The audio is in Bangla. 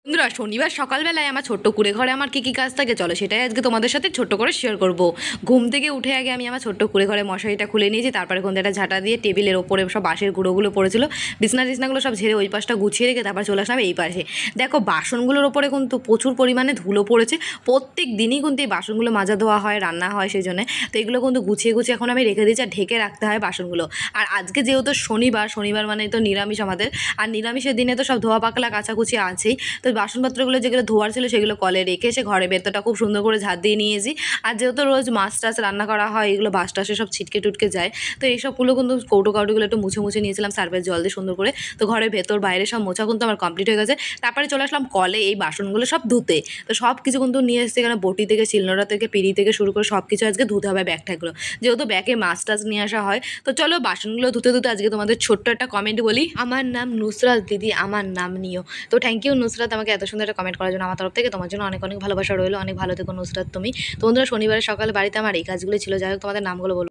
বন্ধুরা, শনিবার সকালবেলায় আমার ছোট্ট কুঁড়ে ঘরে আমার কী কী কাজ থাকে চলো সেটাই আজকে তোমাদের সাথে ছোট্ট করে শেয়ার করব। ঘুম থেকে উঠে আগে আমি আমার ছোট্ট কুঁড়ে ঘরে মশারিটা খুলে নিয়েছি, তারপরে কোন একটা ঝাঁটা দিয়ে টেবিলের ওপরে সব বাঁশের গুঁড়োগুলো পড়েছিল, বিছনাগুলো সব ঝেড়ে ওই পাশটা গুছিয়ে রেখে তারপর চলে আসলাম এই পাশে। দেখো বাসনগুলোর ওপরে কিন্তু প্রচুর পরিমাণে ধুলো পড়েছে। প্রত্যেক দিনই কিন্তু এই বাসনগুলো মাজা ধোয়া হয়, রান্না হয়, সেই জন্য তো এগুলো কিন্তু গুছিয়ে গুছিয়ে এখন আমি রেখে দিয়েছি আর ঢেকে রাখতে হয় বাসনগুলো। আর আজকে যেহেতু শনিবার মানে তো নিরামিষ আমাদের, আর নিরামিষের দিনে তো সব ধোয়া পাকলা কাচাকুচি আছেই। তো বাসনপত্রগুলো যেগুলো ধোয়ার ছিল সেগুলো কলে রেখে এসে ঘরে ভেতরটা খুব সুন্দর করে ঝাঁট দিয়ে নিয়েছি। আর যেহেতু রোজ মাছ টাছ রান্না করা হয়, এগুলো বাস টাসে সব ছিটকে টুটকে যায়, তো এইসবগুলো কিন্তু কাউটোগুলো একটু মুছে নিয়েছিলাম সার্ফের জল দিয়ে সুন্দর করে। তো ঘরের ভেতর বাইরে সব মোছা কিন্তু আমার কমপ্লিট হয়ে গেছে। তারপরে চলে আসলাম কলে এই বাসনগুলো সব ধুতে। তো সব কিছু কিন্তু নিয়ে এসেছে, এখানে বটি থেকে শিলনোড়া থেকে পিড়ি থেকে শুরু করে সব কিছু আজকে ধুতে হবে ব্যাগটাগুলো, যেহেতু ব্যাগে মাছ টাছ নিয়ে আসা হয়। তো চলো বাসনগুলো ধুতে ধুতে আজকে তোমাদের ছোট্ট একটা কমেন্ট বলি। আমার নাম নুসরাত দিদি, আমার নাম নিও। তো থ্যাংক ইউ নুসরাত আমাকে এত সুন্দর একটা কমেন্ট করার জন্য। আমার তরফ থেকে তোমার জন্য অনেক অনেক ভালোবাসা রইলো। অনেক ভালো থেকো নুসরাত তুমি। তো বন্ধুরা, শনিবারের সকালে বাড়িতে আমার এই কাজগুলো ছিল। যাই হোক, তোমাদের নামগুলো বলবো।